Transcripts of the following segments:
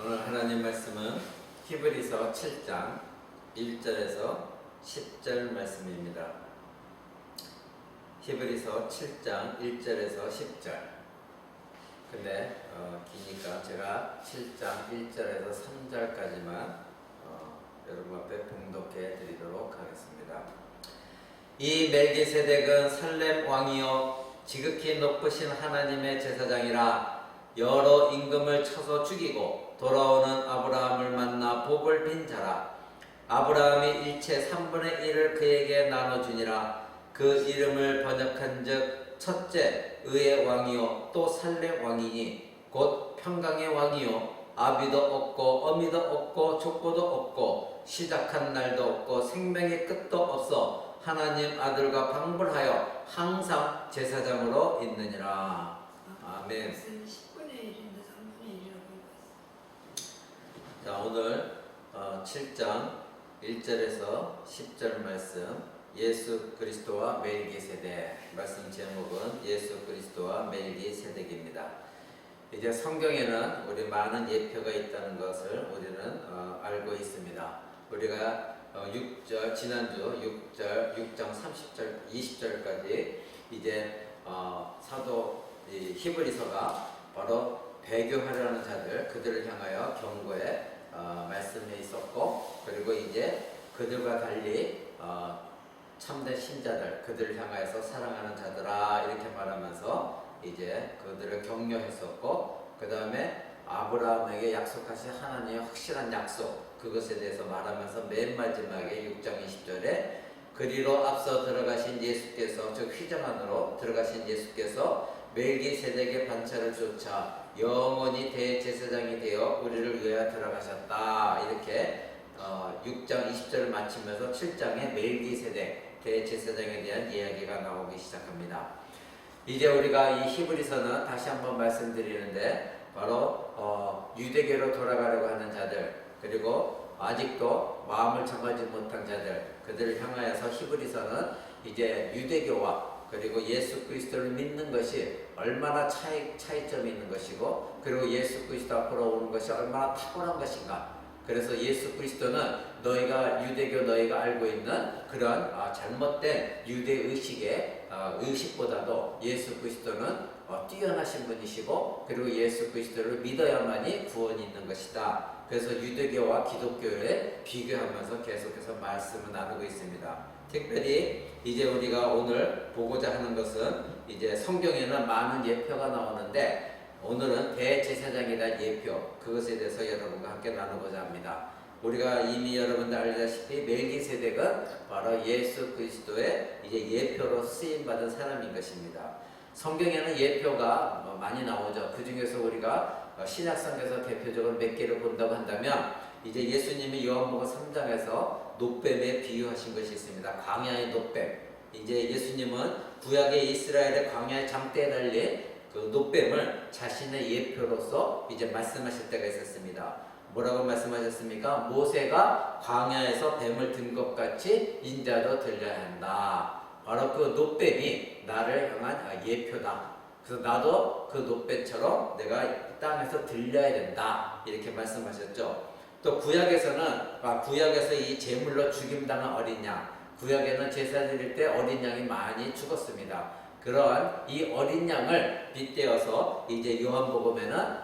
오늘 하나님 말씀은 히브리서 7장 1절에서 10절 말씀입니다. 히브리서 7장 1절에서 10절. 근데 기니까 제가 7장 1절에서 3절까지만 여러분 앞에 봉독해 드리도록 하겠습니다. 이 멜기세덱은 살렘 왕이요 지극히 높으신 하나님의 제사장이라. 여러 임금을 쳐서 죽이고 돌아오는 아브라함을 만나 복을 빈 자라. 아브라함이 일체 3분의 1을 그에게 나눠주니라. 그 이름을 번역한즉 첫째 의의 왕이요 또 살렘 왕이니 곧 평강의 왕이요 아비도 없고 어미도 없고 족보도 없고 시작한 날도 없고 생명의 끝도 없어 하나님 아들과 방불하여 항상 제사장으로 있느니라. 아멘. 10분의 1인데 3분의 1이라고 읽었어. 자, 오늘 7장 1절에서 10절 말씀, 예수 그리스도와 멜기세덱. 말씀 제목은 예수 그리스도와 멜기세덱입니다. 이제 성경에는 우리 많은 예표가 있다는 것을 우리는 알고 있습니다. 우리가 6절, 지난주 6장 30절, 20절까지 이제 사도 히브리서가 바로 배교하려는 자들, 그들을 향하여 경고의 말씀이 있었고, 그리고 이제 그들과 달리 참된 신자들, 그들을 향하여서 사랑하는 자들아 이렇게 말하면서 이제 그들을 격려했었고, 그 다음에 아브라함에게 약속하신 하나님의 확실한 약속, 그것에 대해서 말하면서 맨 마지막에 6장 20절에 그리로 앞서 들어가신 예수께서, 즉 휘장 안으로 들어가신 예수께서 멜기세덱의 반차를 쫓아 영원히 대제사장이 되어 우리를 위하여 들어가셨다. 이렇게 6장 20절을 마치면서 7장에 멜기세덱 대제사장에 대한 이야기가 나오기 시작합니다. 이제 우리가 이 히브리서는 다시 한번 말씀드리는데 바로 유대교로 돌아가려고 하는 자들, 그리고 아직도 마음을 정하지 못한 자들, 그들을 향하여서 히브리서는 이제 유대교와 그리고 예수 그리스도를 믿는 것이 얼마나 차이점이 있는 것이고, 그리고 예수 그리스도 앞으로 오는 것이 얼마나 탁월한 것인가. 그래서 예수 그리스도는 너희가 유대교 너희가 알고 있는 그런 잘못된 유대 의식의 의식보다도 예수 그리스도는 뛰어나신 분이시고, 그리고 예수 그리스도를 믿어야만이 구원이 있는 것이다. 그래서 유대교와 기독교를 비교하면서 계속해서 말씀을 나누고 있습니다. 특별히 이제 우리가 오늘 보고자 하는 것은, 이제 성경에는 많은 예표가 나오는데 오늘은 대제사장에 대한 예표, 그것에 대해서 여러분과 함께 나누고자 합니다. 우리가 이미 여러분들 알다시피 멜기세덱은 바로 예수 그리스도의 이제 예표로 쓰임 받은 사람인 것입니다. 성경에는 예표가 많이 나오죠. 그 중에서 우리가 신약성에서 대표적으로 몇 개를 본다고 한다면, 이제 예수님이 요한복음 3장에서 노뱀에 비유하신 것이 있습니다. 광야의 노뱀. 이제 예수님은 구약의 이스라엘의 광야의 장대에 달린 그 노뱀을 자신의 예표로서 이제 말씀하실 때가 있었습니다. 뭐라고 말씀하셨습니까? 모세가 광야에서 뱀을 든 것 같이 인자도 들려야 한다. 바로 그 노뱀이 나를 향한 예표다. 그래서 나도 그 노뱀처럼 내가 이 땅에서 들려야 된다. 이렇게 말씀하셨죠. 또 구약에서는 구약에서 이 제물로 죽임당한 어린 양, 구약에는 제사 드릴 때 어린 양이 많이 죽었습니다. 그러한 이 어린 양을 빗대어서 이제 요한복음에는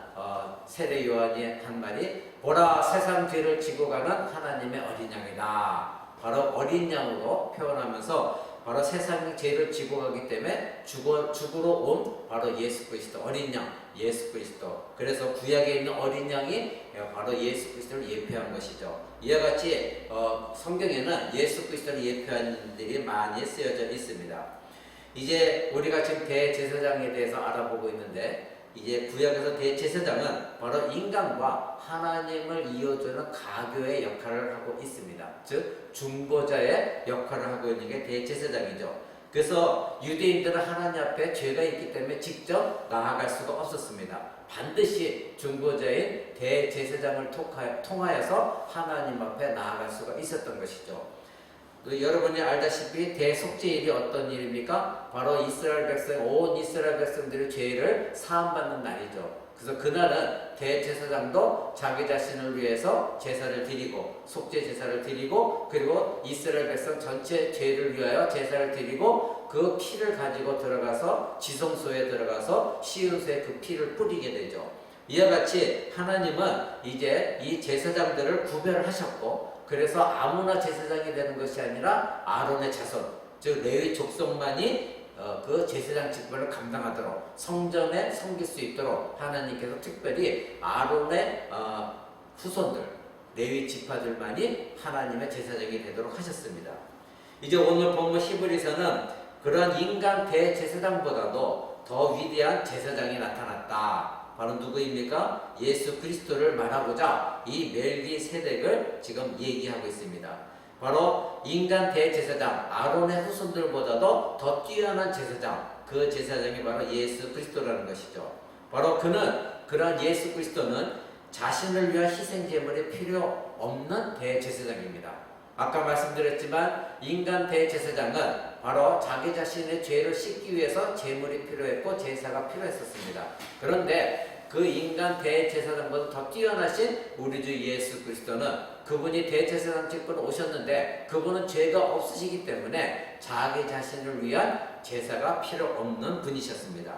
세례 요한이 한 말이, 보라 세상 죄를 지고 가는 하나님의 어린 양이다. 바로 어린 양으로 표현하면서 바로 세상 죄를 지고 가기 때문에 죽으러 온 바로 예수 그리스도, 어린 양 예수 그리스도. 그래서 구약에 있는 어린 양이 바로 예수 그리스도를 예표한 것이죠. 이와 같이 성경에는 예수 그리스도를 예표한 일들이 많이 쓰여져 있습니다. 이제 우리가 지금 대제사장에 대해서 알아보고 있는데, 이제 구약에서 대제사장은 바로 인간과 하나님을 이어주는 가교의 역할을 하고 있습니다. 즉 중보자의 역할을 하고 있는 게 대제사장이죠. 그래서 유대인들은 하나님 앞에 죄가 있기 때문에 직접 나아갈 수가 없었습니다. 반드시 중보자인 대제사장을 통하여서 하나님 앞에 나아갈 수가 있었던 것이죠. 또 여러분이 알다시피 대속죄일이 어떤 일입니까? 바로 이스라엘 백성, 온 이스라엘 백성들의 죄를 사함받는 날이죠. 그래서 그날은 대제사장도 자기 자신을 위해서 제사를 드리고 속죄 제사를 드리고 그리고 이스라엘 백성 전체 죄를 위하여 제사를 드리고 그 피를 가지고 들어가서 지성소에 들어가서 시온소에 그 피를 뿌리게 되죠. 이와 같이 하나님은 이제 이 제사장들을 구별하셨고 그래서 아무나 제사장이 되는 것이 아니라 아론의 자손 즉 레위 족속만이 그 제사장 직분을 감당하도록 성전에 섬길 수 있도록 하나님께서 특별히 아론의 후손들 레위 지파들만이 하나님의 제사장이 되도록 하셨습니다. 이제 오늘 본문 히브리서는 그런 인간 대제사장보다도 더 위대한 제사장이 나타났다. 바로 누구입니까? 예수 그리스도를 말하고자 이 멜기세덱을 지금 얘기하고 있습니다. 바로 인간 대제사장 아론의 후손들보다도 더 뛰어난 제사장, 그 제사장이 바로 예수 그리스도라는 것이죠. 바로 그러한 예수 그리스도는 자신을 위한 희생 제물이 필요 없는 대제사장입니다. 아까 말씀드렸지만 인간 대제사장은 바로 자기 자신의 죄를 씻기 위해서 제물이 필요했고 제사가 필요했었습니다. 그런데 그 인간 대제사장보다 더 뛰어나신 우리 주 예수 그리스도는 그분이 대제사장 직분으로 오셨는데 그분은 죄가 없으시기 때문에 자기 자신을 위한 제사가 필요 없는 분이셨습니다.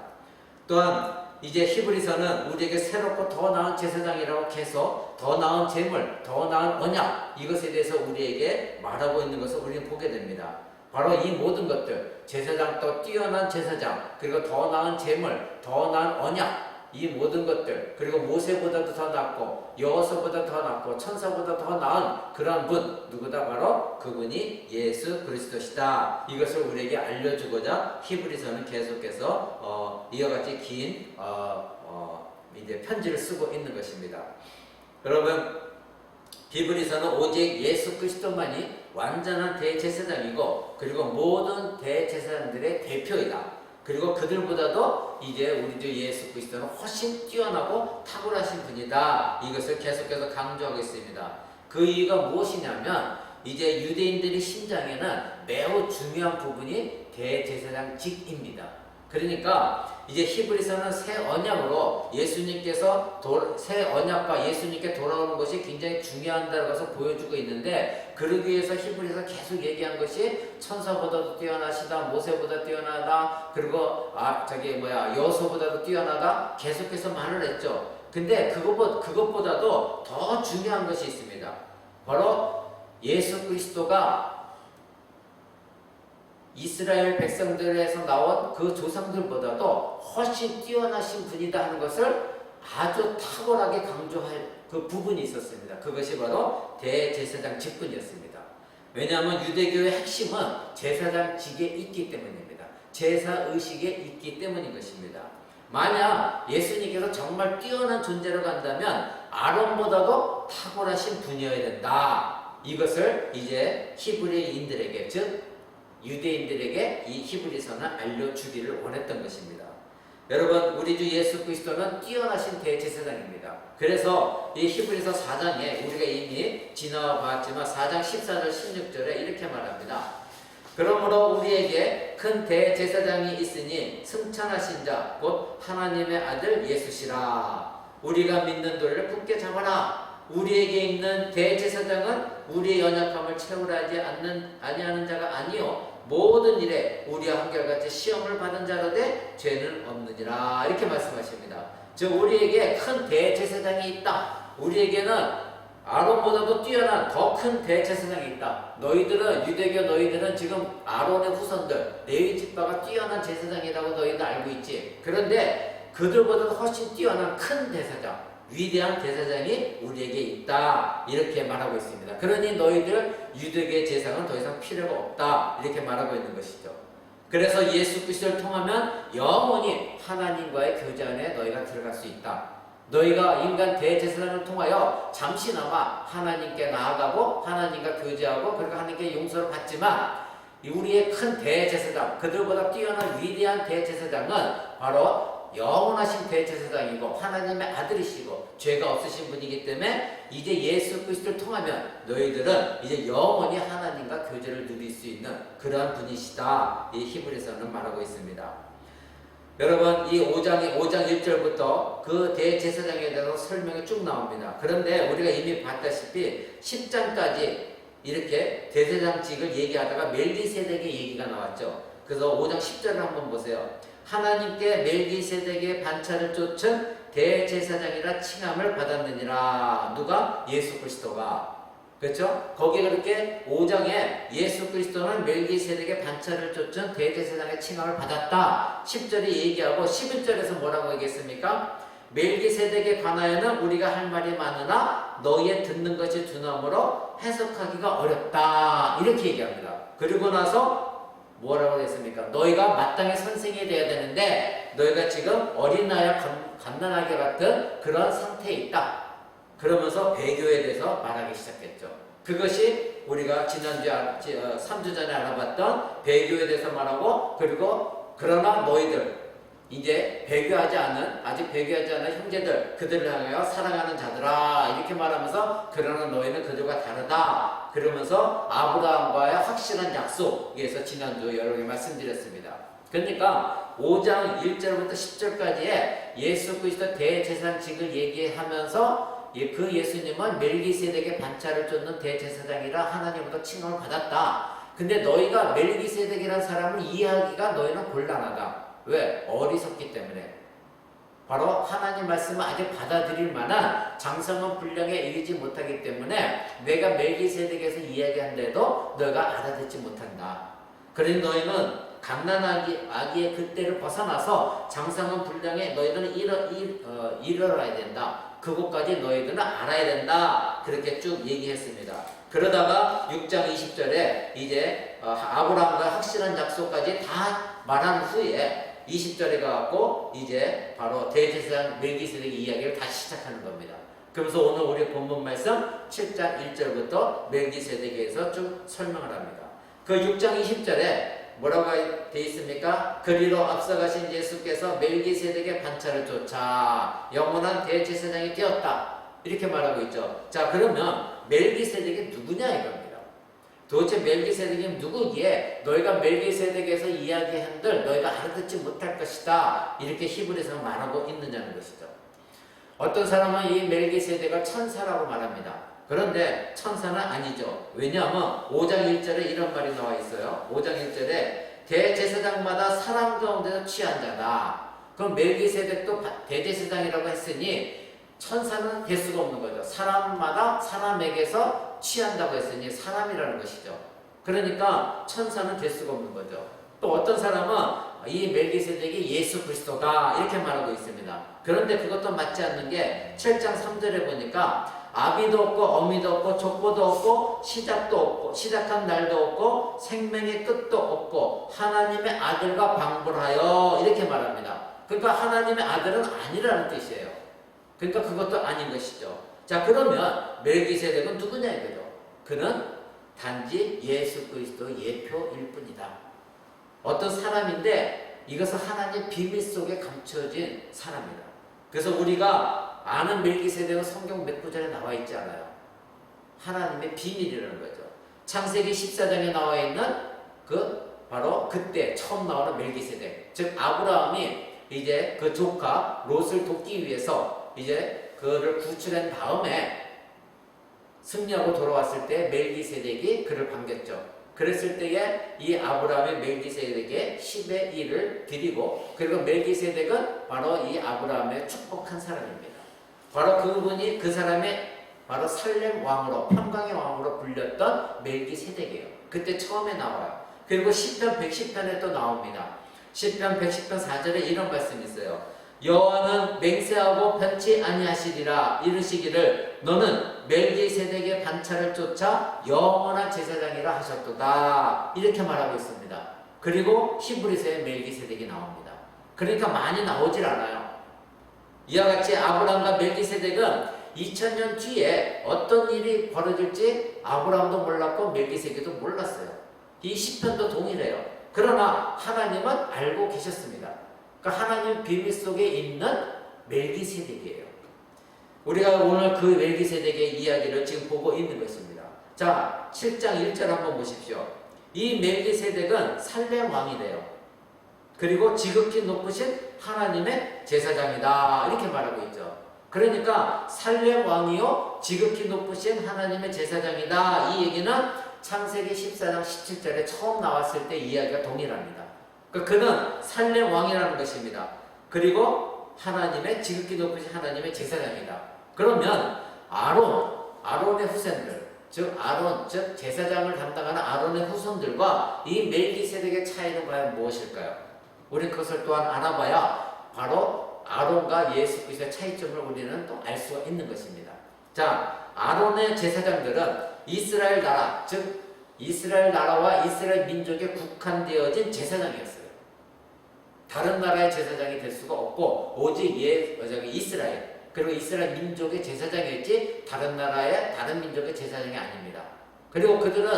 또한 이제 히브리서는 우리에게 새롭고 더 나은 제사장이라고 계속 더 나은 제물, 더 나은 언약 이것에 대해서 우리에게 말하고 있는 것을 우리는 보게 됩니다. 바로 이 모든 것들 제사장 또 뛰어난 제사장 그리고 더 나은 제물, 더 나은 언약 이 모든 것들 그리고 모세보다도 더 낫고 여호수아보다 더 낫고 천사보다 더 나은 그런 분 누구다 바로 그분이 예수 그리스도시다. 이것을 우리에게 알려주고자 히브리서는 계속해서 이와 같이 긴 이제 편지를 쓰고 있는 것입니다. 여러분 히브리서는 오직 예수 그리스도만이 완전한 대제사장이고 그리고 모든 대제사장들의 대표이다. 그리고 그들보다도 이제 우리 주 예수 그리스도는 훨씬 뛰어나고 탁월하신 분이다. 이것을 계속해서 강조하고 있습니다. 그 이유가 무엇이냐면 이제 유대인들의 신장에는 매우 중요한 부분이 대제사장직입니다. 그러니까 이제 히브리서는 새 언약으로 예수님께서 새 언약과 예수님께 돌아오는 것이 굉장히 중요하다는 것을 보여주고 있는데 그러기 위해서 히브리서 계속 얘기한 것이 천사보다도 뛰어나시다, 모세보다 뛰어나다, 그리고 여호수아보다도 뛰어나다 계속해서 말을 했죠. 근데 그것보다도 더 중요한 것이 있습니다. 바로 예수 그리스도가 이스라엘 백성들에서 나온 그 조상들보다도 훨씬 뛰어나신 분이다 하는 것을 아주 탁월하게 강조할 그 부분이 있었습니다. 그것이 바로 대제사장 직분이었습니다. 왜냐하면 유대교의 핵심은 제사장직에 있기 때문입니다. 제사의식에 있기 때문인 것입니다. 만약 예수님께서 정말 뛰어난 존재로 간다면 아론보다도 탁월하신 분이어야 된다. 이것을 이제 히브리인들에게 즉 유대인들에게 이 히브리서는 알려주기를 원했던 것입니다. 여러분 우리 주 예수 그리스도는 뛰어나신 대제사장입니다. 그래서 이 히브리서 4장에 우리가 이미 지나와 봤지만 4장 14절 16절에 이렇게 말합니다. 그러므로 우리에게 큰 대제사장이 있으니 승천하신 자 곧 하나님의 아들 예수시라. 우리가 믿는 도리를 굳게 잡아라. 우리에게 있는 대제사장은 우리의 연약함을 채우려 하지 아니하는 자가 아니요 모든 일에 우리와 한결같이 시험을 받은 자로되 죄는 없느니라. 이렇게 말씀하십니다. 즉 우리에게 큰 대제사장이 있다. 우리에게는 아론보다도 뛰어난 더 큰 대제사장이 있다. 유대교 너희들은 지금 아론의 후손들 레위 지파가 뛰어난 제사장이라고 너희도 알고 있지. 그런데 그들보다도 훨씬 뛰어난 큰 대사장 위대한 대사장이 우리에게 있다. 이렇게 말하고 있습니다. 그러니 너희들 유대교의 제사는 더 이상 필요가 없다. 이렇게 말하고 있는 것이죠. 그래서 예수 그리스도를 통하면 영원히 하나님과의 교제 안에 너희가 들어갈 수 있다. 너희가 인간 대제사장을 통하여 잠시나마 하나님께 나아가고 하나님과 교제하고 그리고 하나님께 용서를 받지만 우리의 큰 대제사장 그들보다 뛰어난 위대한 대제사장은 바로 영원하신 대제사장이고 하나님의 아들이시고 죄가 없으신 분이기 때문에 이제 예수 그리스도를 통하면 너희들은 이제 영원히 하나님과 교제를 누릴 수 있는 그러한 분이시다. 이 히브리서는 말하고 있습니다. 여러분 이 5장 1절부터 그 대제사장에 대해서 설명이 쭉 나옵니다. 그런데 우리가 이미 봤다시피 10장까지 이렇게 대제사장직을 얘기하다가 멜기세덱의 얘기가 나왔죠. 그래서 5장 10절을 한번 보세요. 하나님께 멜기세덱의 반차를 쫓은 대제사장이라 칭함을 받았느니라. 누가? 예수 그리스도가. 그렇죠? 거기에 그렇게 5장에 예수 그리스도는 멜기세덱의 반차를 쫓은 대제사장의 칭함을 받았다. 10절이 얘기하고 11절에서 뭐라고 얘기했습니까? 멜기세덱에 관하여는 우리가 할 말이 많으나 너희의 듣는 것이 두나무로 해석하기가 어렵다. 이렇게 얘기합니다. 그리고 나서 뭐라고 했습니까? 너희가 마땅히 선생이 되어야 되는데 너희가 지금 어린아이와 갓난아기 같은 그런 상태에 있다. 그러면서 배교에 대해서 말하기 시작했죠. 그것이 우리가 지난주 3주 전에 알아봤던 배교에 대해서 말하고, 그리고 그러나 너희들 이제 아직 배교하지 않은 형제들, 그들을 향하여 사랑하는 자들아, 이렇게 말하면서 그러나 너희는 그들과 다르다. 그러면서 아브라함과의 확실한 약속에서 지난주 여러 개 말씀드렸습니다. 그러니까 5장 1절부터 10절까지의 예수 그리스도 대제사장직을 얘기하면서 그 예수님은 멜기세덱의 반차를 쫓는 대제사장이라 하나님부터 칭함을 받았다. 근데 너희가 멜기세덱이라는 사람을 이해하기가 너희는 곤란하다. 왜? 어리석기 때문에. 바로 하나님 말씀을 아직 받아들일 만한 장성한 분량에 이르지 못하기 때문에 내가 멜기세덱에서 이야기한데도 너희가 알아듣지 못한다. 그러니 너희는 갓난아기의 그때를 벗어나서 장성한 분량에 너희들은 이르러야 된다. 그것까지 너희들은 알아야 된다. 그렇게 쭉 얘기했습니다. 그러다가 6장 20절에 이제 아브라함과 확실한 약속까지 다 말한 후에 20절에 가갖고 이제 바로 대제사장 멜기세덱 이야기를 다시 시작하는 겁니다. 그러면서 오늘 우리 본문 말씀 7장 1절부터 멜기세덱에서 쭉 설명을 합니다. 그 6장 20절에 뭐라고 되어 있습니까? 그리로 앞서가신 예수께서 멜기세덱의 반차를 쫓아 영원한 대제사장이 되었다. 이렇게 말하고 있죠. 자, 그러면 멜기세덱이 누구냐 이겁니다. 도대체 멜기세덱이 누구기에 너희가 멜기세덱에서 이야기한들 너희가 알아듣지 못할 것이다. 이렇게 히브리서는 말하고 있느냐는 것이죠. 어떤 사람은 이 멜기세덱을 천사라고 말합니다. 그런데 천사는 아니죠. 왜냐하면 5장 1절에 이런 말이 나와 있어요. 5장 1절에 대제사장마다 사람 가운데서 취한 자다. 그럼 멜기세덱도 대제사장이라고 했으니 천사는 될 수가 없는 거죠. 사람마다 사람에게서 취한다고 했으니 사람이라는 것이죠. 그러니까 천사는 될 수가 없는 거죠. 또 어떤 사람은 이 멜기세덱이 예수 그리스도다 이렇게 말하고 있습니다. 그런데 그것도 맞지 않는 게 7장 3절에 보니까 아비도 없고 어미도 없고 족보도 없고 시작도 없고 시작한 날도 없고 생명의 끝도 없고 하나님의 아들과 방불하여 이렇게 말합니다. 그러니까 하나님의 아들은 아니라는 뜻이에요. 그러니까 그것도 아닌 것이죠. 자, 그러면 멜기세덱은 누구냐 이거죠. 그는 단지 예수 그리스도 예표일 뿐이다. 어떤 사람인데 이것은 하나님의 비밀 속에 감춰진 사람이다. 그래서 우리가 아는 멜기세덱은 성경 몇 구절에 나와 있지 않아요. 하나님의 비밀이라는 거죠. 창세기 14장에 나와 있는 바로 그때 처음 나오는 멜기세덱, 즉 아브라함이 이제 그 조카 롯을 돕기 위해서 이제 그를 구출한 다음에 승리하고 돌아왔을 때 멜기세덱이 그를 반겼죠. 그랬을 때에 이 아브라함의 멜기세덱에게 10의 1을 드리고, 그리고 멜기세덱은 바로 이 아브라함의 축복한 사람입니다. 바로 그분이 그 사람의 바로 살렘 왕으로, 평강의 왕으로 불렸던 멜기세덱이에요. 그때 처음에 나와요. 그리고 시편 110편에 또 나옵니다. 시편 110편 4절에 이런 말씀이 있어요. 여호와는 맹세하고 변치 아니하시리라 이르시기를 너는 멜기세덱의 반차를 쫓아 영원한 제사장이라 하셨도다. 이렇게 말하고 있습니다. 그리고 히브리서에 멜기세덱이 나옵니다. 그러니까 많이 나오질 않아요. 이와 같이 아브라함과 멜기세덱은 2000년 뒤에 어떤 일이 벌어질지 아브라함도 몰랐고 멜기세덱도 몰랐어요. 이 시편도 동일해요. 그러나 하나님은 알고 계셨습니다. 그러니까 하나님 비밀 속에 있는 멜기세덱이에요. 우리가 오늘 그 멜기세덱의 이야기를 지금 보고 있는 것입니다. 자, 7장 1절 한번 보십시오. 이 멜기세덱은 살렘 왕이래요. 그리고 지극히 높으신 하나님의 제사장이다. 이렇게 말하고 있죠. 그러니까 살렘 왕이요 지극히 높으신 하나님의 제사장이다. 이 얘기는 창세기 14장 17절에 처음 나왔을 때 이야기가 동일합니다. 그러니까 그는 살렘 왕이라는 것입니다. 그리고 하나님의 지극히 높으신 하나님의 제사장이다. 그러면 아론의 후손들, 즉 아론, 즉 제사장을 담당하는 아론의 후손들과 이 멜기세덱의 차이는 과연 무엇일까요? 우리 그것을 또한 알아봐야 바로 아론과 예수 그리스도의 차이점을 우리는 또 알 수가 있는 것입니다. 자, 아론의 제사장들은 이스라엘 나라, 즉 이스라엘 나라와 이스라엘 민족에 국한되어진 제사장이었어요. 다른 나라의 제사장이 될 수가 없고 오직 이스라엘, 그리고 이스라엘 민족의 제사장이었지 다른 나라의 다른 민족의 제사장이 아닙니다. 그리고 그들은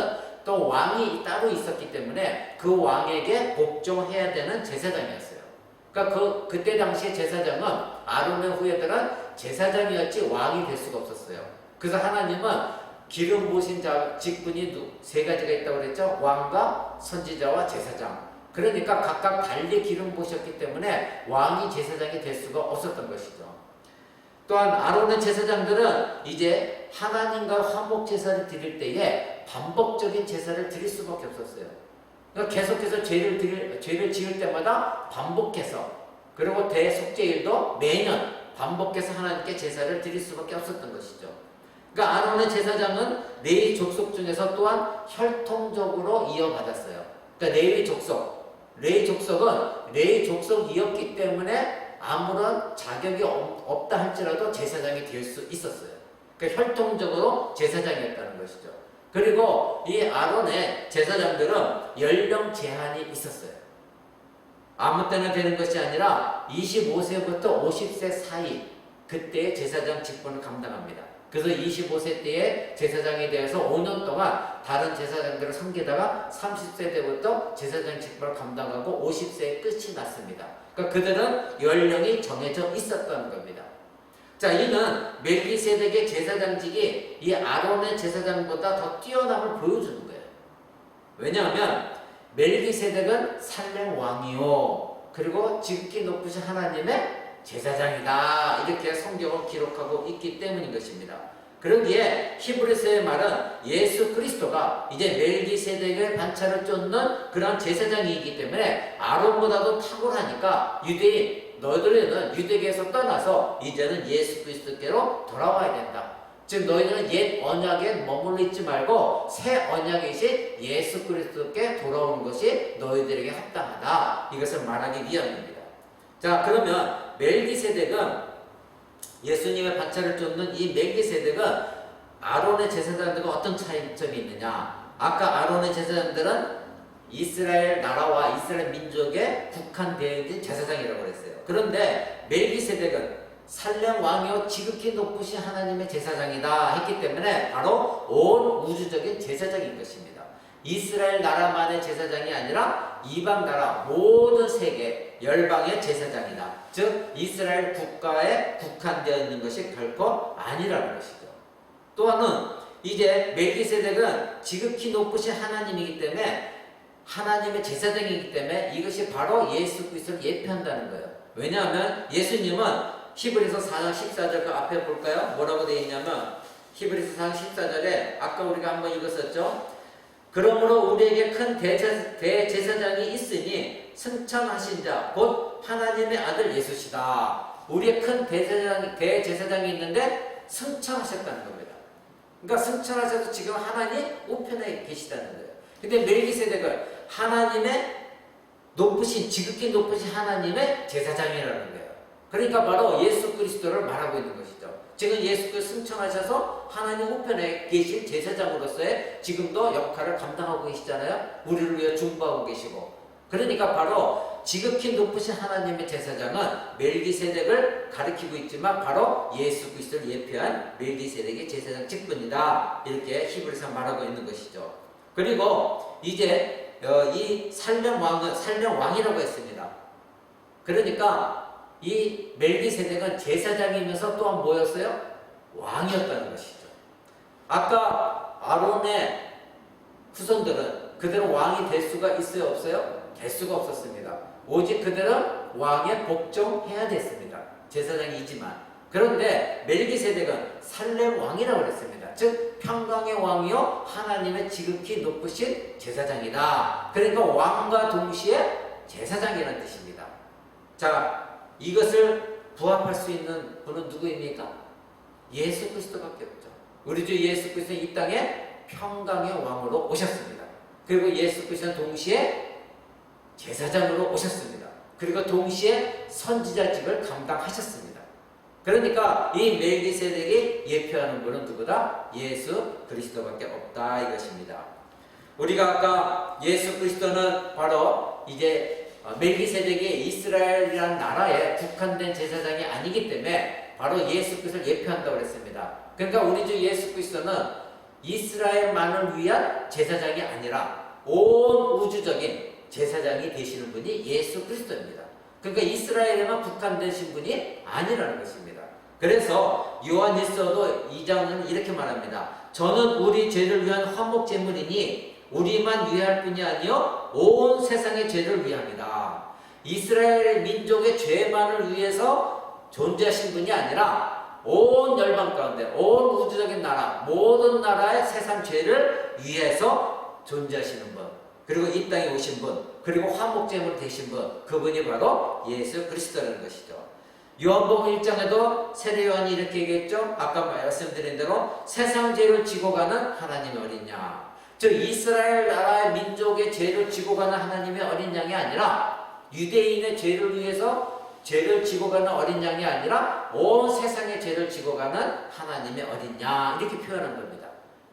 또 왕이 따로 있었기 때문에 그 왕에게 복종해야 되는 제사장이었어요. 그러니까 그때 당시의 제사장은 아론의 후예들은 제사장이었지 왕이 될 수가 없었어요. 그래서 하나님은 기름 부으신 자 직분이 세 가지가 있다고 그랬죠. 왕과 선지자와 제사장. 그러니까 각각 달리 기름 부으셨기 때문에 왕이 제사장이 될 수가 없었던 것이죠. 또한 아론의 제사장들은 이제 하나님과 화목 제사를 드릴 때에 반복적인 제사를 드릴 수밖에 없었어요. 그러니까 계속해서 죄를 지을 때마다 반복해서, 그리고 대속죄일도 매년 반복해서 하나님께 제사를 드릴 수밖에 없었던 것이죠. 그러니까 아론의 제사장은 레위 족속 중에서 또한 혈통적으로 이어받았어요. 그러니까 레위 족속은 레위 족속이었기 때문에 아무런 자격이 없다 할지라도 제사장이 될 수 있었어요. 그러니까 혈통적으로 제사장이었다는 것이죠. 그리고 이 아론의 제사장들은 연령 제한이 있었어요. 아무 때나 되는 것이 아니라 25세부터 50세 사이, 그때의 제사장 직분을 감당합니다. 그래서 25세 때에 제사장이 되어서 5년 동안 다른 제사장들을 섬기다가 30세 때부터 제사장 직분을 감당하고 50세에 끝이 났습니다. 그러니까 그들은 연령이 정해져 있었던 겁니다. 자, 이는 멜기세덱의 제사장직이 이 아론의 제사장보다 더 뛰어남을 보여주는 거예요. 왜냐하면 멜기세덱은 살렘 왕이요, 그리고 지극히 높으신 하나님의 제사장이다, 이렇게 성경을 기록하고 있기 때문인 것입니다. 그러기에 히브리서의 말은 예수 그리스도가 이제 멜기세덱의 반차를 쫓는 그런 제사장이기 때문에 아론보다도 탁월하니까 너희들은 유대계에서 떠나서 이제는 예수 그리스도께로 돌아와야 된다. 즉 너희들은 옛 언약에 머물러 있지 말고 새 언약이신 예수 그리스도께 돌아오는 것이 너희들에게 합당하다, 이것을 말하기 위함입니다. 자, 그러면 멜기세덱은, 예수님의 반차를 쫓는 이 멜기세덱은 아론의 제사장들과 어떤 차이점이 있느냐? 아까 아론의 제사장들은 이스라엘 나라와 이스라엘 민족에 국한되어 있는 제사장이라고 그랬어요. 그런데 멜기세덱은 살렘 왕이요 지극히 높으신 하나님의 제사장이다 했기 때문에 바로 온 우주적인 제사장인 것입니다. 이스라엘 나라만의 제사장이 아니라 이방 나라 모든 세계 열방의 제사장이다. 즉 이스라엘 국가에 국한되어 있는 것이 결코 아니라는 것이죠. 또한은 이제 멜기세덱은 지극히 높으신 하나님이기 때문에, 하나님의 제사장이기 때문에 이것이 바로 예수 그리스도를 예표한다는 거예요. 왜냐하면 예수님은 히브리서 4장 14절 그 앞에 볼까요? 뭐라고 되어 있냐면 히브리서 4장 14절에 아까 우리가 한번 읽었었죠. 그러므로 우리에게 큰 대제사장이 있으니 승천하신 자 곧 하나님의 아들 예수시다. 우리의 큰 대제사장이 있는데 승천하셨다는 겁니다. 그러니까 승천하셔서 지금 하나님 우편에 계시다는 거예요. 근데 멜기세덱은 하나님의 지극히 높으신 하나님의 제사장이라는 거예요. 그러니까 바로 예수 그리스도를 말하고 있는 것이죠. 지금 예수 그리스도 승천하셔서 하나님 우편에 계신 제사장으로서의 지금도 역할을 감당하고 계시잖아요. 우리를 위해 중보하고 계시고. 그러니까 바로 지극히 높으신 하나님의 제사장은 멜기세덱을 가리키고 있지만 바로 예수 그리스도를 예표한 멜기세덱의 제사장 직분이다, 이렇게 히브리서 말하고 있는 것이죠. 그리고 이제 이 살렘 왕이라고 했습니다. 그러니까 이 멜기세덱은 제사장이면서 또한 뭐였어요? 왕이었다는 것이죠. 아까 아론의 후손들은 그들은 왕이 될 수가 있어요, 없어요? 될 수가 없었습니다. 오직 그들은 왕에 복종해야 됐습니다. 제사장이지만. 그런데 멜기세덱은 살렘 왕이라고 그랬습니다. 즉 평강의 왕이요 하나님의 지극히 높으신 제사장이다. 그러니까 왕과 동시에 제사장이라는 뜻입니다. 자, 이것을 부합할 수 있는 분은 누구입니까? 예수 그리스도밖에 없죠. 우리 주 예수 그리스도는 이 땅에 평강의 왕으로 오셨습니다. 그리고 예수 그리스도는 동시에 제사장으로 오셨습니다. 그리고 동시에 선지자직을 감당하셨습니다. 그러니까 이 멜기세덱이 예표하는 분은 누구다? 예수 그리스도밖에 없다 이것입니다. 우리가 아까 예수 그리스도는 바로 이제 멜기세덱이 이스라엘이라는 나라에 국한된 제사장이 아니기 때문에 바로 예수 그리스도를 예표한다고 그랬습니다. 그러니까 우리 주 예수 그리스도는 이스라엘만을 위한 제사장이 아니라 온 우주적인 제사장이 되시는 분이 예수 그리스도입니다. 그러니까 이스라엘에만 국한되신 분이 아니라는 것입니다. 그래서 요한일서도 2장은 이렇게 말합니다. 저는 우리 죄를 위한 화목 제물이니 우리만 위할 뿐이 아니요 온 세상의 죄를 위합니다. 이스라엘 민족의 죄만을 위해서 존재하신 분이 아니라 온 열방 가운데 온 우주적인 나라 모든 나라의 세상 죄를 위해서 존재하시는 분, 그리고 이 땅에 오신 분, 그리고 화목제물 되신 분, 그분이 바로 예수 그리스도라는 것이죠. 요한복음 1장에도 세례 요한이 이렇게 얘기했죠. 아까 말씀드린 대로 세상 죄를 지고 가는 하나님의 어린 양, 즉 이스라엘 나라의 민족의 죄를 지고 가는 하나님의 어린 양이 아니라 유대인의 죄를 위해서 죄를 지고 가는 어린 양이 아니라 온 세상의 죄를 지고 가는 하나님의 어린 양, 이렇게 표현한 겁니다.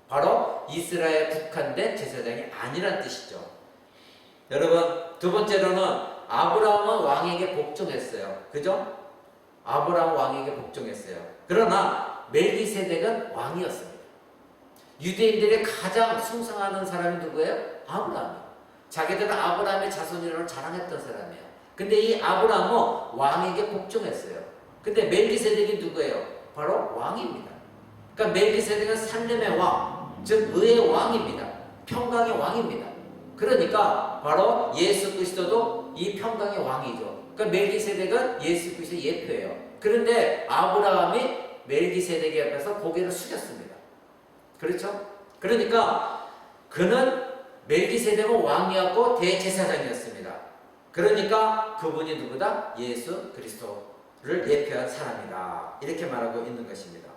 바로 이스라엘 국한된 제사장이 아니란 뜻이죠. 여러분, 두 번째로는 아브라함은 왕에게 복종했어요. 그죠? 아브라함 왕에게 복종했어요. 그러나 멜기세덱은 왕이었습니다. 유대인들이 가장 숭상하는 사람이 누구예요? 아브라함이에요. 자기들은 아브라함의 자손이라고 자랑했던 사람이에요. 근데 이 아브라함은 왕에게 복종했어요. 근데 멜기세덱이 누구예요? 바로 왕입니다. 그러니까 멜기세덱은 살렘의 왕, 즉 의의 왕입니다. 평강의 왕입니다. 그러니까 바로 예수 그리스도도 이 평강의 왕이죠. 그러니까 멜기세덱은 예수 그리스도의 예표예요. 그런데 아브라함이 멜기세덱 앞에서 고개를 숙였습니다. 그렇죠? 그러니까 그는 멜기세덱은 왕이었고 대제사장이었습니다. 그러니까 그분이 누구다? 예수 그리스도를 예표한 사람이다. 이렇게 말하고 있는 것입니다.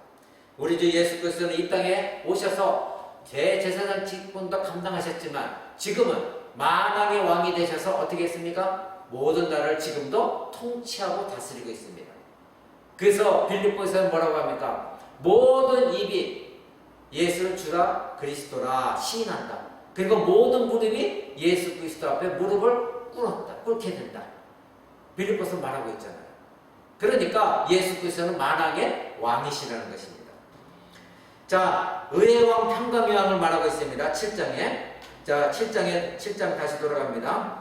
우리 주 예수 그리스도는 이 땅에 오셔서 대제사장 직분도 감당하셨지만 지금은 만왕의 왕이 되셔서 어떻게 했습니까? 모든 나라를 지금도 통치하고 다스리고 있습니다. 그래서 빌립보에서는 뭐라고 합니까? 모든 입이 예수를 주라 그리스도라 시인한다. 그리고 모든 무릎이 예수 그리스도 앞에 무릎을 꿇게 된다. 빌립보에서 말하고 있잖아요. 그러니까 예수 그리스도는 만왕의 왕이시라는 것입니다. 자, 의의 왕 평강의 왕을 말하고 있습니다. 7장에. 자, 7장 다시 돌아갑니다.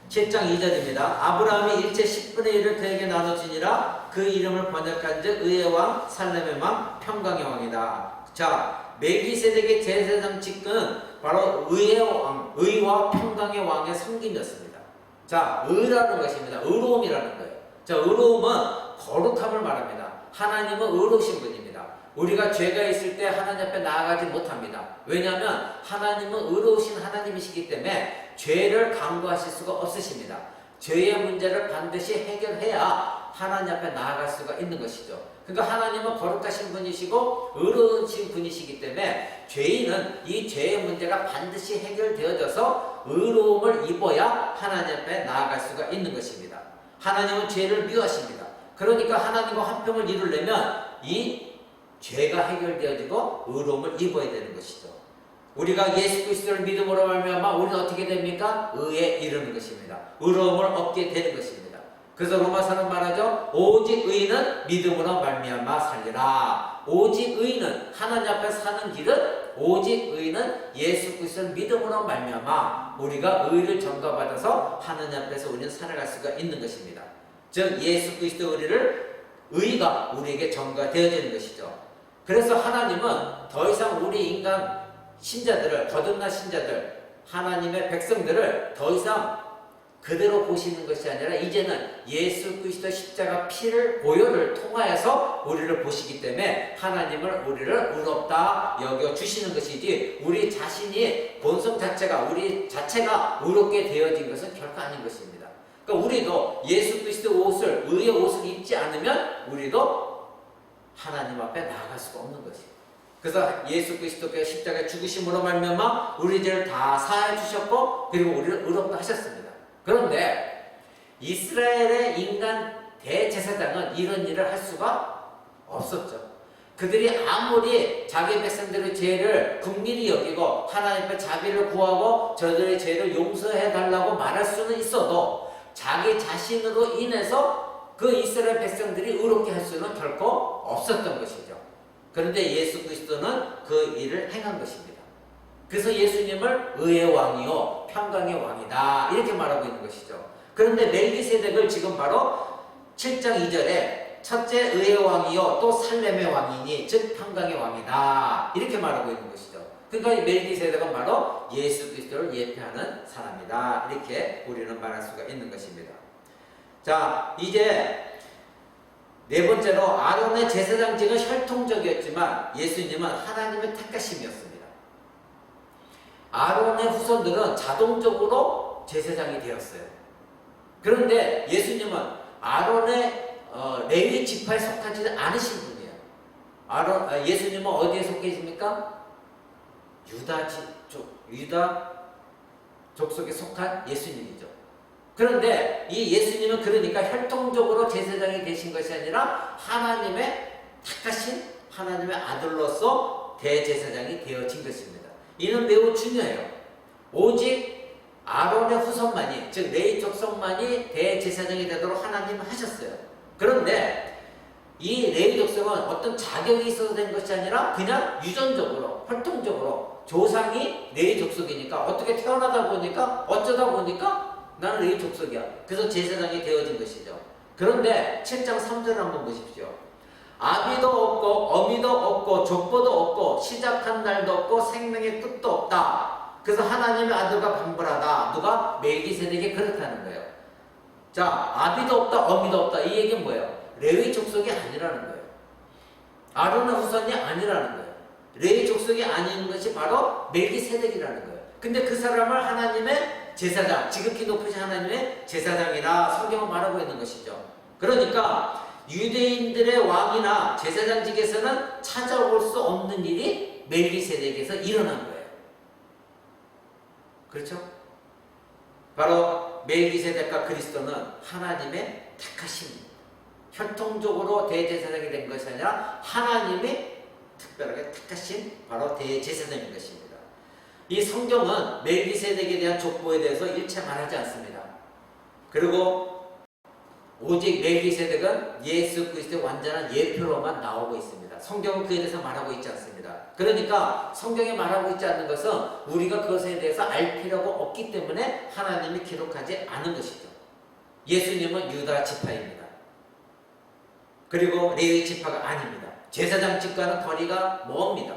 7장 2절입니다. 아브라함이 일체 10분의 1을 그에게 나눠주니라. 그 이름을 번역한 즉 의의 왕, 살렘의 왕, 평강의 왕이다. 자, 멜기세덱의 제사장 직분은 바로 의의 왕, 의와 평강의 왕의 섬김이었습니다. 자, 의라는 것입니다. 의로움이라는 거예요. 자, 의로움은 거룩함을 말합니다. 하나님은 의로우신 분입니다. 우리가 죄가 있을 때 하나님 앞에 나아가지 못합니다. 왜냐하면 하나님은 의로우신 하나님이시기 때문에 죄를 강구하실 수가 없으십니다. 죄의 문제를 반드시 해결해야 하나님 앞에 나아갈 수가 있는 것이죠. 그러니까 하나님은 거룩하신 분이시고 의로우신 분이시기 때문에 죄인은 이 죄의 문제가 반드시 해결되어져서 의로움을 입어야 하나님 앞에 나아갈 수가 있는 것입니다. 하나님은 죄를 미워하십니다. 그러니까 하나님과 화평을 이루려면 이 죄가 해결되어지고 의로움을 입어야 되는 것이죠. 우리가 예수 그리스도를 믿음으로 말미암아 우리는 어떻게 됩니까? 의에 이르는 것입니다. 의로움을 얻게 되는 것입니다. 그래서 로마서는 말하죠. 오직 의인은 믿음으로 말미암아 살리라. 오직 의인은 하나님 앞에 사는 길은 오직 의인은 예수 그리스도를 믿음으로 말미암아 우리가 의를 전가받아서 하나님 앞에서 우리는 살아갈 수가 있는 것입니다. 즉 예수 그리스도 의가 우리에게 전가되어지는 것이죠. 그래서 하나님은 더 이상 우리 인간 신자들을 거듭난 신자들 하나님의 백성들을 더 이상 그대로 보시는 것이 아니라 이제는 예수 그리스도 십자가 피를 보혈을 통하여서 우리를 보시기 때문에 하나님을 우리를 의롭다 여겨 주시는 것이지 우리 자신이 본성 자체가 우리 자체가 의롭게 되어진 것은 결코 아닌 것입니다. 그러니까 우리도 예수 그리스도 옷을 의의 옷을 입지 않으면 우리도 하나님 앞에 나아갈 수가 없는 것이에요. 그래서 예수 그리스도께서 십자가에 죽으심으로 말미암아 우리 죄를 다 사하여 주셨고 그리고 우리를 의롭다 하셨습니다. 그런데 이스라엘의 인간 대제사장은 이런 일을 할 수가 없었죠. 그들이 아무리 자기 백성들의 죄를 긍휼히 여기고 하나님 앞에 자비를 구하고 저들의 죄를 용서해 달라고 말할 수는 있어도 자기 자신으로 인해서 그 이스라엘 백성들이 의롭게 할 수는 결코 없었던 것이죠. 그런데 예수 그리스도는 그 일을 행한 것입니다. 그래서 예수님을 의의 왕이요 평강의 왕이다 이렇게 말하고 있는 것이죠. 그런데 멜기세덱을 지금 바로 7장 2절에 첫째 의의 왕이요 또 살렘의 왕이니 즉 평강의 왕이다 이렇게 말하고 있는 것이죠. 그러니까 이 멜기세덱은 바로 예수 그리스도를 예표하는 사람이다 이렇게 우리는 말할 수가 있는 것입니다. 자, 이제 네 번째로 아론의 제사장직은 혈통적이었지만 예수님은 하나님의 택하심이었습니다. 아론의 후손들은 자동적으로 제사장이 되었어요. 그런데 예수님은 아론의 레위 지파에 속하지 않으신 분이에요. 예수님은 어디에 속해 있습니까? 유다 족속에 속한 예수님이죠. 그런데 이 예수님은 그러니까 혈통적으로 제사장이 되신 것이 아니라 하나님의 택하신 하나님의 아들로서 대제사장이 되어진 것입니다. 이는 매우 중요해요. 오직 아론의 후손만이 즉 레위 족속만이 대제사장이 되도록 하나님은 하셨어요. 그런데 이 레위 족속은 어떤 자격이 있어서 된 것이 아니라 그냥 유전적으로 혈통적으로 조상이 레위 족속이니까 어떻게 태어나다 보니까 어쩌다 보니까 나는 레위 족속이야. 그래서 제사장이 되어진 것이죠. 그런데 7장 3절을 한번 보십시오. 아비도 없고 어미도 없고 족보도 없고 시작한 날도 없고 생명의 끝도 없다. 그래서 하나님의 아들과 방불하다. 누가? 멜기세덱이 그렇다는 거예요. 자, 아비도 없다 어미도 없다 이 얘기는 뭐예요? 레위 족속이 아니라는 거예요. 아론의 후손이 아니라는 거예요. 레위 족속이 아닌 것이 바로 멜기세덱이라는 거예요. 근데 그 사람을 하나님의 제사장, 지극히 높으신 하나님의 제사장이라 성경은 말하고 있는 것이죠. 그러니까 유대인들의 왕이나 제사장직에서는 찾아올 수 없는 일이 멜기세덱에서 일어난 거예요. 그렇죠? 바로 멜기세덱과 그리스도는 하나님의 택하심, 혈통적으로 대제사장이 된 것이 아니라 하나님이 특별하게 택하신 바로 대제사장인 것입니다. 이 성경은 멜기세덱에 대한 족보에 대해서 일체 말하지 않습니다. 그리고 오직 멜기세덱은 예수 그리스도의 완전한 예표로만 나오고 있습니다. 성경은 그에 대해서 말하고 있지 않습니다. 그러니까 성경에 말하고 있지 않는 것은 우리가 그것에 대해서 알 필요가 없기 때문에 하나님이 기록하지 않은 것이죠. 예수님은 유다 지파입니다. 그리고 레위 지파가 아닙니다. 제사장직과는 거리가 멉니다.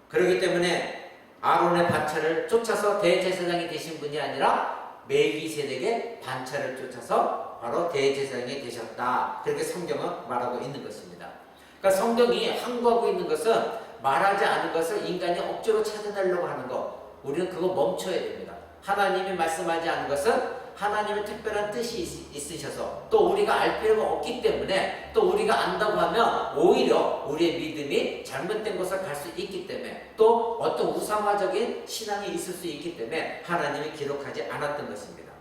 그렇기 때문에 아론의 반차를 쫓아서 대제사장이 되신 분이 아니라 멜기세덱의 반차를 쫓아서 바로 대제사장이 되셨다. 그렇게 성경은 말하고 있는 것입니다. 그러니까 성경이 항구하고 있는 것은 말하지 않은 것을 인간이 억지로 찾아내려고 하는 것. 우리는 그거 멈춰야 됩니다. 하나님이 말씀하지 않은 것은 하나님의 특별한 뜻이 있으셔서 또 우리가 알 필요가 없기 때문에 또 우리가 안다고 하면 오히려 우리의 믿음이 잘못된 곳을 갈 수 있기 때문에 또 어떤 우상화적인 신앙이 있을 수 있기 때문에 하나님이 기록하지 않았던 것입니다.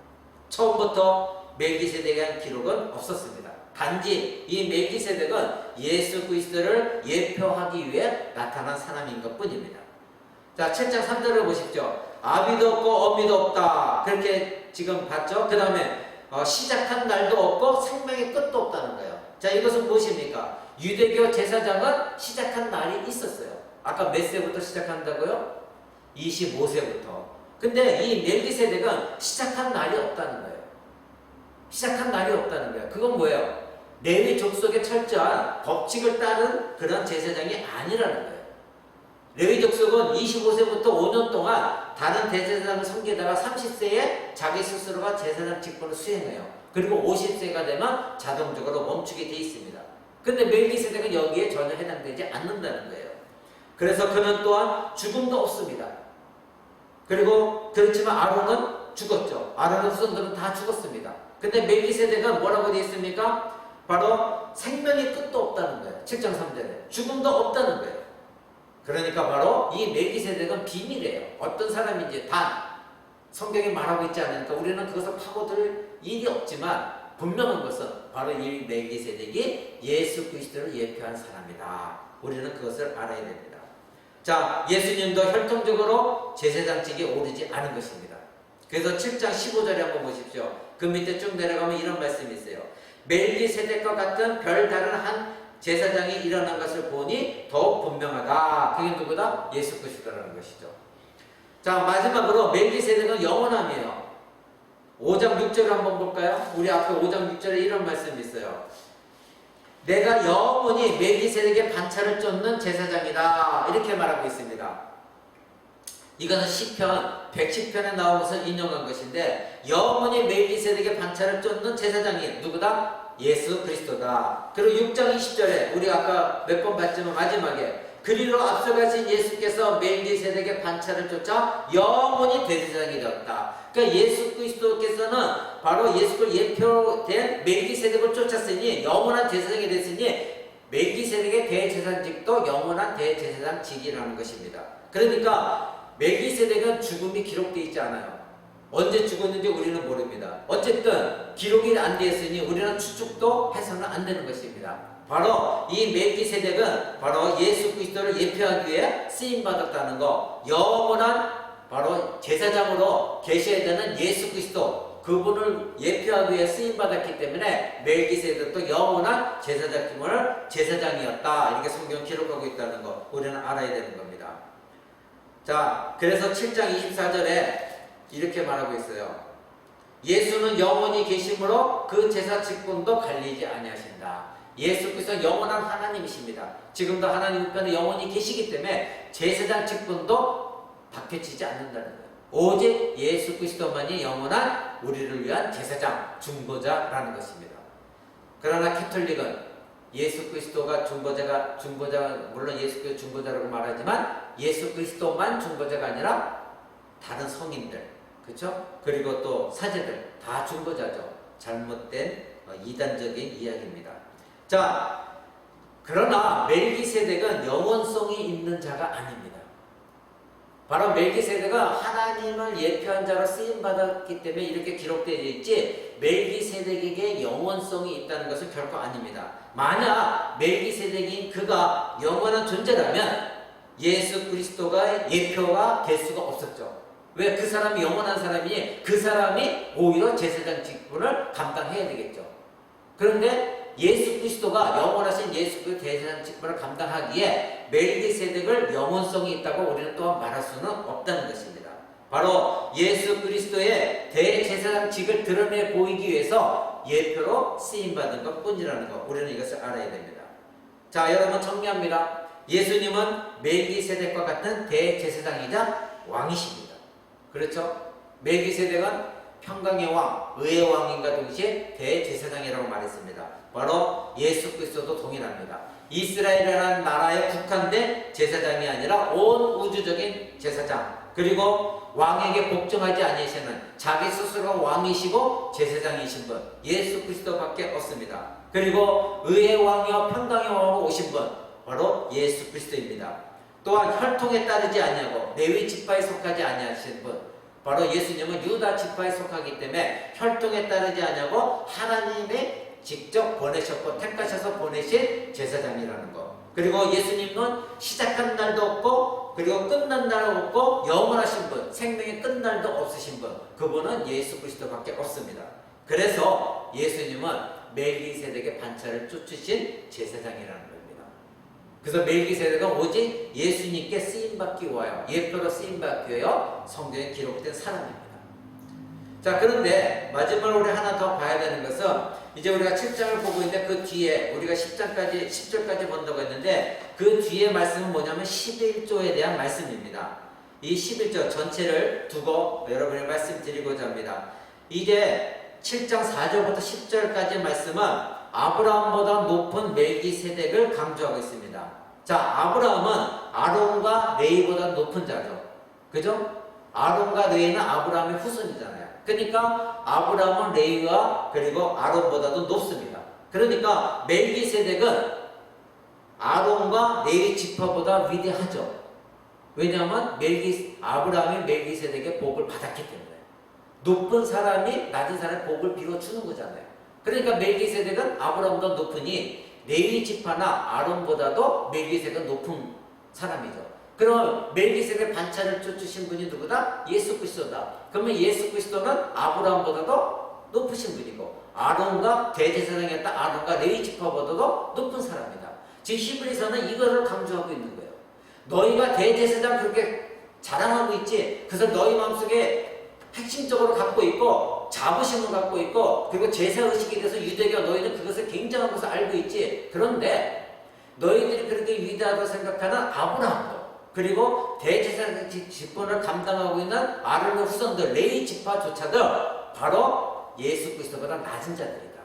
처음부터 멜기세덱에 대한 기록은 없었습니다. 단지 이 멜기세덱은 예수 그리스도를 예표하기 위해 나타난 사람인 것 뿐입니다. 자, 7장 3절을 보십시오. 아비도 없고 어미도 없다. 그렇게 지금 봤죠? 그 다음에 시작한 날도 없고 생명의 끝도 없다는 거예요. 자, 이것은 무엇입니까? 유대교 제사장은 시작한 날이 있었어요. 아까 몇 세부터 시작한다고요? 25세부터. 근데 이 멜기세덱은 시작한 날이 없다는 거예요. 시작한 날이 없다는 거예요. 그건 뭐예요? 레위 족속의 철저한 법칙을 따른 그런 제사장이 아니라는 거예요. 레위 족속은 25세부터 5년 동안 다른 대제사장을 섬기다가 30세에 자기 스스로가 제사장 직분을 수행해요. 그리고 50세가 되면 자동적으로 멈추게 돼 있습니다. 근데 멜기세덱은 여기에 전혀 해당되지 않는다는 거예요. 그래서 그는 또한 죽음도 없습니다. 그리고 그렇지만 아론은 죽었죠. 아론의 후손들은 다 죽었습니다. 근데 멜기세덱은 뭐라고 되어 있습니까? 바로 생명의 끝도 없다는 거예요. 7장 3절에 죽음도 없다는 거예요. 그러니까 바로 이 멜기세덱은 비밀이에요. 어떤 사람인지 단 성경에 말하고 있지 않으니까 우리는 그것을 파고들 일이 없지만 분명한 것은 바로 이 멜기세덱이 예수 그리스도를 예표한 사람이다. 우리는 그것을 알아야 됩니다. 자, 예수님도 혈통적으로 제사장직에 오르지 않은 것입니다. 그래서 7장 15절에 한번 보십시오. 그 밑에 쭉 내려가면 이런 말씀이 있어요. 멜기세덱과 같은 별다른 한 제사장이 일어난 것을 보니 더욱 분명하다. 그게 누구다? 예수 그리스도라는 것이죠. 자, 마지막으로 멜기세덱은 영원함이에요. 5장 6절을 한번 볼까요? 우리 앞에 5장 6절에 이런 말씀이 있어요. 내가 영원히 멜기세덱의 반차를 쫓는 제사장이다. 이렇게 말하고 있습니다. 이거는 시편 110편에 나온 것을 인용한 것인데 영원히 멜기세덱의 반차를 쫓는 제사장이 누구다? 예수 그리스도다. 그리고 6장 20절에 우리 아까 몇 번 봤지만 마지막에 그리로 앞서가신 예수께서 멜기세덱의 반차를 쫓아 영원히 대제사장이 되었다. 그러니까 예수 그리스도께서는 바로 예수를 예표된 멜기세덱을 쫓았으니 영원한 제사장이 됐으니 멜기세덱의 대제사장직도 영원한 대제사장직이라는 것입니다. 그러니까 멜기세덱은 죽음이 기록되어 있지 않아요. 언제 죽었는지 우리는 모릅니다. 어쨌든 기록이 안 되어 있으니 우리는 추측도 해서는 안 되는 것입니다. 바로 이 멜기세덱은 바로 예수 그리스도를 예표하기 위해 쓰임받았다는 거, 영원한 바로 제사장으로 계셔야 되는 예수 그리스도, 그분을 예표하기 위해 쓰임받았기 때문에 멜기세덱도 영원한 제사장이었다. 이렇게 성경 기록하고 있다는 거 우리는 알아야 되는 겁니다. 자, 그래서 7장 24절에 이렇게 말하고 있어요. 예수는 영원히 계심으로 그 제사 직분도 갈리지 아니하신다. 예수 그리스도는 영원한 하나님이십니다. 지금도 하나님 우편에 영원히 계시기 때문에 제사장 직분도 바뀌어지지 않는다는 거예요. 오직 예수 그리스도만이 영원한 우리를 위한 제사장, 중보자라는 것입니다. 그러나 캐톨릭은 예수 그리스도가 중보자, 물론 예수 그리스도 중보자라고 말하지만 예수 그리스도만 중보자가 아니라 다른 성인들, 그렇죠? 그리고 또 사제들 다 중보자죠. 잘못된 이단적인 이야기입니다. 자, 그러나 멜기세덱은 영원성이 있는 자가 아닙니다. 바로 멜기세덱은 하나님을 예표한 자로 쓰임받았기 때문에 이렇게 기록되어 있지 멜기세덱에게 영원성이 있다는 것은 결코 아닙니다. 만약 멜기세덱인 그가 영원한 존재라면 예수 그리스도가 예표가 될 수가 없었죠. 왜? 그 사람이 영원한 사람이니 그 사람이 오히려 제사장 직분을 감당해야 되겠죠. 그런데 예수 그리스도가 영원하신 예수 그리스도 대제사장 직분을 감당하기에 멜기세덱을 영원성이 있다고 우리는 또한 말할 수는 없다는 것입니다. 바로 예수 그리스도의 대제사장직을 드러내 보이기 위해서 예표로 쓰임받은 것뿐이라는 것, 우리는 이것을 알아야 됩니다. 자, 여러분 정리합니다. 예수님은 멜기세덱과 같은 대제사장이자 왕이십니다. 그렇죠? 멜기세덱은 평강의 왕, 의의 왕인과 동시에 대제사장이라고 말했습니다. 바로 예수 그리스도도 동일합니다. 이스라엘이라는 나라에 국한된 제사장이 아니라 온 우주적인 제사장, 그리고 왕에게 복종하지 아니하시는 자기 스스로 왕이시고 제사장이신 분 예수 그리스도밖에 없습니다. 그리고 의의 왕이요 평강의 왕으로 오신 분 바로 예수 그리스도입니다. 또한 혈통에 따르지 아니하고 레위 지파에 속하지 아니하신 분 바로 예수님은 유다 지파에 속하기 때문에 혈통에 따르지 아니하고 하나님의 직접 보내셨고 택하셔서 보내신 제사장이라는 것. 그리고 예수님은 시작한 날도 없고 그리고 끝난 날도 없고 영원하신 분, 생명의 끝날도 없으신 분, 그분은 예수 그리스도밖에 없습니다. 그래서 예수님은 멜기세덱의 반차를 쫓으신 제사장이라는 겁니다. 그래서 멜기세덱은 오직 예수님께 쓰임받기 위하여 예표로 쓰임받기 위하여 성경에 기록된 사람입니다. 자, 그런데 마지막으로 우리 하나 더 봐야 되는 것은 이제 우리가 7장을 보고 있는데 그 뒤에 우리가 10절까지 본다고 했는데 그 뒤에 말씀은 뭐냐면 11조에 대한 말씀입니다. 이 11조 전체를 두고 여러분이 말씀드리고자 합니다. 이제 7장 4절부터 10절까지 말씀은 아브라함보다 높은 멜기세덱을 강조하고 있습니다. 자, 아브라함은 아론과 레위보다 높은 자죠. 그죠? 아론과 레위는 아브라함의 후손이잖아요. 그러니까 아브라함은 레위와 그리고 아론보다도 높습니다. 그러니까 멜기세덱은 아론과 레위 지파보다 위대하죠. 왜냐하면 아브라함이 멜기세덱의 복을 받았기 때문에 높은 사람이 낮은 사람의 복을 빌어주는 거잖아요. 그러니까 멜기세덱은 아브라함보다 높으니 레위 지파나 아론보다도 멜기세덱은 높은 사람이죠. 그럼 멜기세덱 반차를 쫓으신 분이 누구다? 예수 그리스도다. 그러면 예수 그리스도는 아브라함보다도 높으신 분이고 아론과 대제사장이었다 아론과 레위 지파보다도 높은 사람이다. 지금 히브리서는 이거를 강조하고 있는 거예요. 너희가 대제사장 그렇게 자랑하고 있지. 그래서 너희 마음속에 핵심적으로 갖고 있고 자부심을 갖고 있고 그리고 제사의식에 대해서 유대교 너희는 그것을 굉장한 것을 알고 있지. 그런데 너희들이 그렇게 위대하다고 생각하는 아브라함도 그리고 대제사장 직분을 감당하고 있는 아론의 후손들 레위 지파조차도 바로 예수 그리스도보다 낮은 자들이다.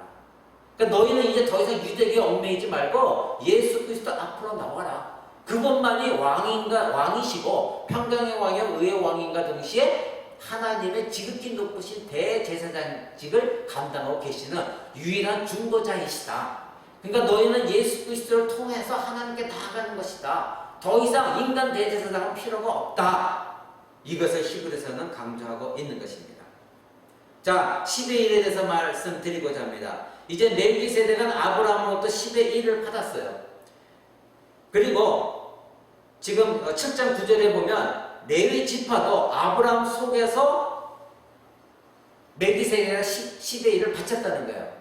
그러니까 너희는 이제 더 이상 유대교에 얽매이지 말고 예수 그리스도 앞으로 나와라. 그것만이 왕이시고 평강의 왕이요 의의 왕인과 동시에 하나님의 지극히 높으신 대제사장직을 감당하고 계시는 유일한 중보자이시다. 그러니까 너희는 예수 그리스도를 통해서 하나님께 나아가는 것이다. 더 이상 인간 대제사장은 필요가 없다. 이것을 히브리서는 강조하고 있는 것입니다. 자, 10의 1에 대해서 말씀드리고자 합니다. 이제 멜기세덱은 아브라함으로부터 10의 1을 받았어요. 그리고 지금 7장 9절에 보면 레위 지파도 아브라함 속에서 멜기세덱이 10의 1을 바쳤다는 거예요.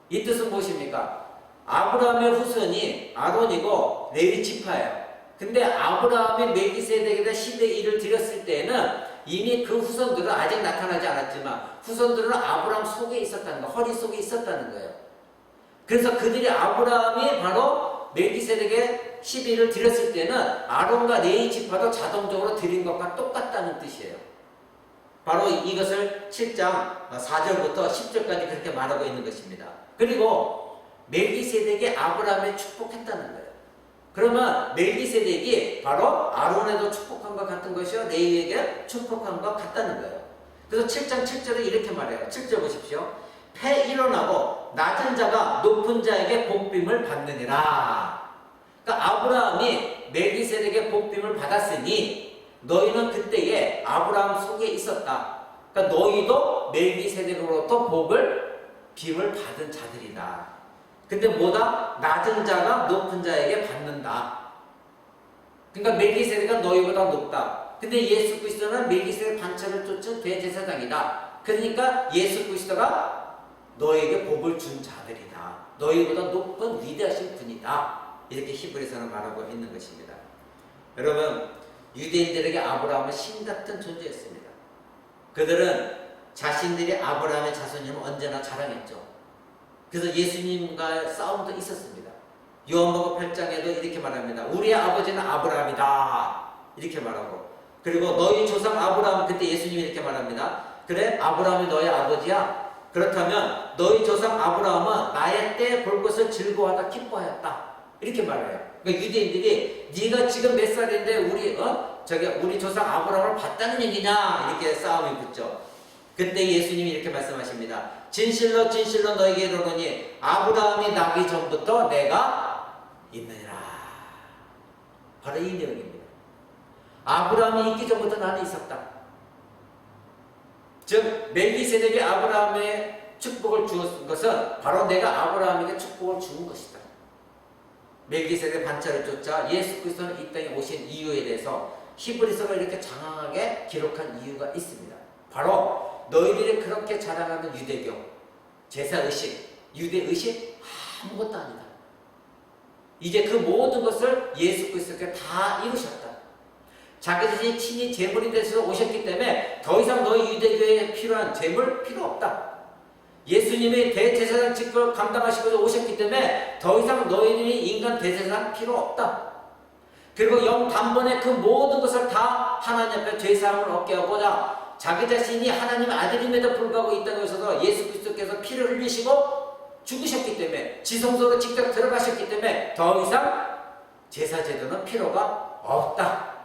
이 뜻은 무엇입니까? 아브라함의 후손이 아론이고 레위 지파예요. 근데 아브라함이 멜기세덱에다 10의 1을 드렸을 때에는 이미 그 후손들은 아직 나타나지 않았지만 후손들은 아브라함 속에 있었다는 거예요. 허리 속에 있었다는 거예요. 그래서 그들이 아브라함이 바로 멜기세덱에 11을 드렸을 때는 아론과 레위 지파도 자동적으로 드린 것과 똑같다는 뜻이에요. 바로 이것을 7장 4절부터 10절까지 그렇게 말하고 있는 것입니다. 그리고 멜기세덱이 아브라함을 축복했다는 거예요. 그러면 멜기세덱이 바로 아론에도 축복한 것 같은 것이요 레위에게 축복한 것 같다는 거예요. 그래서 7장 7절에 이렇게 말해요. 7절 보십시오. 패 일어나고 낮은 자가 높은 자에게 복빔을 받느니라. 그러니까 아브라함이 멜기세덱의 복빔을 받았으니 너희는 그때에 아브라함 속에 있었다. 그러니까 너희도 멜기세덱으로부터 빔을 받은 자들이다. 근데 뭐다? 낮은 자가 높은 자에게 받는다. 그러니까 멜기세덱은 너희보다 높다. 근데 예수 그리스도는 멜기세덱 반차를 쫓은 대제사장이다. 그러니까 예수 그리스도가 너에게 복을 준 자들이다. 너희보다 높은 위대하신 분이다. 이렇게 히브리서는 말하고 있는 것입니다. 여러분, 유대인들에게 아브라함은 신 같은 존재였습니다. 그들은 자신들이 아브라함의 자손임을 언제나 자랑했죠. 그래서 예수님과 싸움도 있었습니다. 요한복음 8장에도 이렇게 말합니다. 우리의 아버지는 아브라함이다. 이렇게 말하고 그리고 너희 조상 아브라함 그때 예수님이 이렇게 말합니다. 그래? 아브라함이 너의 아버지야? 그렇다면 너희 조상 아브라함은 나의 때 볼 것을 즐거워하다 기뻐하였다. 이렇게 말해요. 그러니까 유대인들이 네가 지금 몇 살인데 우리 조상 아브라함을 봤다는 얘기냐? 이렇게 싸움이 붙죠. 그때 예수님이 이렇게 말씀하십니다. 진실로 진실로 너에게 이르노니 아브라함이 나기 전부터 내가 있느니라. 바로 이 내용입니다. 아브라함이 있기 전부터 나는 있었다. 즉 멜기세덱이 아브라함의 축복을 주었던 것은 바로 내가 아브라함에게 축복을 준 것이다. 멜기세덱 반차를 쫓아 예수 그리스도는 이 땅에 오신 이유에 대해서 히브리서가 이렇게 장황하게 기록한 이유가 있습니다. 바로 너희들이 그렇게 자랑하는 유대교, 제사의식, 유대의식 아무것도 아니다. 이제 그 모든 것을 예수 그리스도께 다 이루셨다. 자기 자신이 친히 제물이 되셔서 오셨기 때문에 더 이상 너희 유대교에 필요한 제물 필요 없다. 예수님이 대제사장 직분 감당하시고 오셨기 때문에 더 이상 너희들이 인간 대제사장 필요 없다. 그리고 영 단번에 그 모든 것을 다 하나님 앞에 죄사함을 얻게 하고자 자기 자신이 하나님의 아들임에도 불구하고 이 땅에 오셔서 예수 그리스도께서 피를 흘리시고 죽으셨기 때문에 지성소로 직접 들어가셨기 때문에 더 이상 제사제도는 필요가 없다.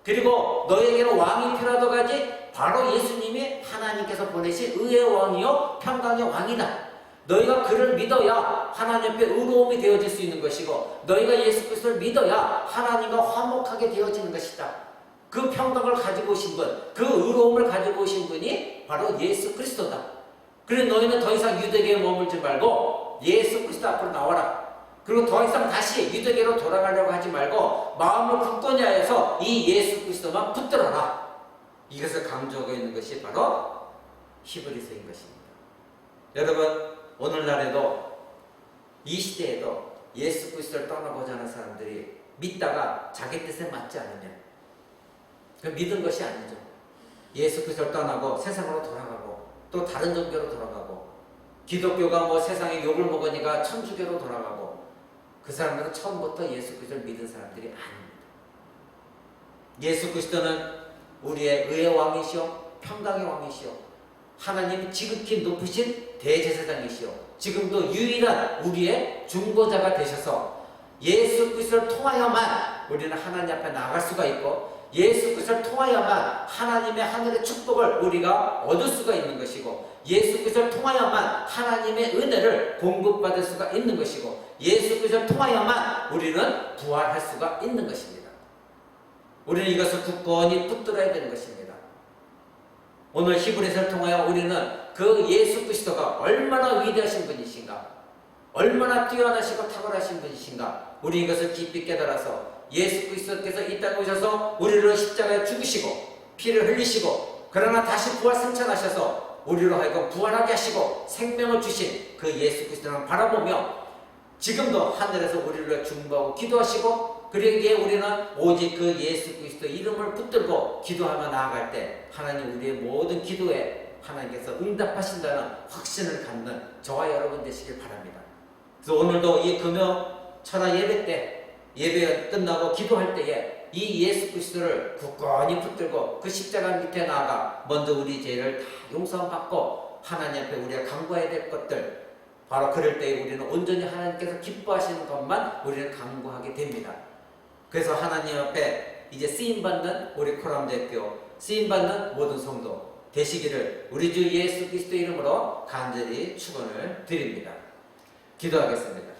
그리고 너희에게는 왕이 필요하다고 하지 바로 예수님이 하나님께서 보내신 의의 왕이요 평강의 왕이다. 너희가 그를 믿어야 하나님 앞에 의로움이 되어질 수 있는 것이고 너희가 예수 그리스도를 믿어야 하나님과 화목하게 되어지는 것이다. 그 평강을 가지고 오신 분, 그 의로움을 가지고 오신 분이 바로 예수 그리스도다. 그래 너희는 더 이상 유대교에 머물지 말고 예수 그리스도 앞으로 나와라. 그리고 더 이상 다시 유대교로 돌아가려고 하지 말고 마음을 굳건히 하여서 이 예수 그리스도만 붙들어라. 이것을 강조하고 있는 것이 바로 히브리서인 것입니다. 여러분 오늘날에도 이 시대에도 예수 그리스도를 떠나고자 하는 사람들이 믿다가 자기 뜻에 맞지 않으면 그 믿은 것이 아니죠. 예수 그리스도를 떠나고 세상으로 돌아가고 또 다른 종교로 돌아가고 기독교가 뭐 세상에 욕을 먹으니까 천주교로 돌아가고 그 사람들은 처음부터 예수 그리스도를 믿은 사람들이 아닙니다. 예수 그리스도는 우리의 의의 왕이시오 평강의 왕이시오 하나님이 지극히 높으신 대제사장이시오 지금도 유일한 우리의 중보자가 되셔서 예수 그리스도를 통하여만 우리는 하나님 앞에 나아갈 수가 있고 예수 그리스도를 통하여만 하나님의 하늘의 축복을 우리가 얻을 수가 있는 것이고 예수 그리스도를 통하여만 하나님의 은혜를 공급받을 수가 있는 것이고 예수 그리스도를 통하여만 우리는 부활할 수가 있는 것입니다. 우리는 이것을 굳건히 붙들어야 되는 것입니다. 오늘 히브리서를 통하여 우리는 그 예수 그리스도가 얼마나 위대하신 분이신가 얼마나 뛰어나시고 탁월하신 분이신가 우리 이것을 깊이 깨달아서 예수 그리스도께서 이 땅에 오셔서 우리를 십자가에 죽으시고 피를 흘리시고 그러나 다시 부활 승천하셔서 우리로 하여금 부활하게 하시고 생명을 주신 그 예수 그리스도를 바라보며 지금도 하늘에서 우리를 중보하고 기도하시고 그러기에 우리는 오직 그 예수 그리스도 이름을 붙들고 기도하며 나아갈 때 하나님 우리의 모든 기도에 하나님께서 응답하신다는 확신을 갖는 저와 여러분 되시길 바랍니다. 그래서 오늘도 이 금요 철야 예배 때 예배 끝나고 기도할 때에 이 예수 그리스도를 굳건히 붙들고 그 십자가 밑에 나아가 먼저 우리 죄를 다 용서함 받고 하나님 앞에 우리가 간구해야 될 것들 바로 그럴 때 우리는 온전히 하나님께서 기뻐하시는 것만 우리는 간구하게 됩니다. 그래서 하나님 앞에 이제 쓰임받는 우리 코람대학교 쓰임받는 모든 성도 되시기를 우리 주 예수 그리스도 이름으로 간절히 축원을 드립니다. 기도하겠습니다.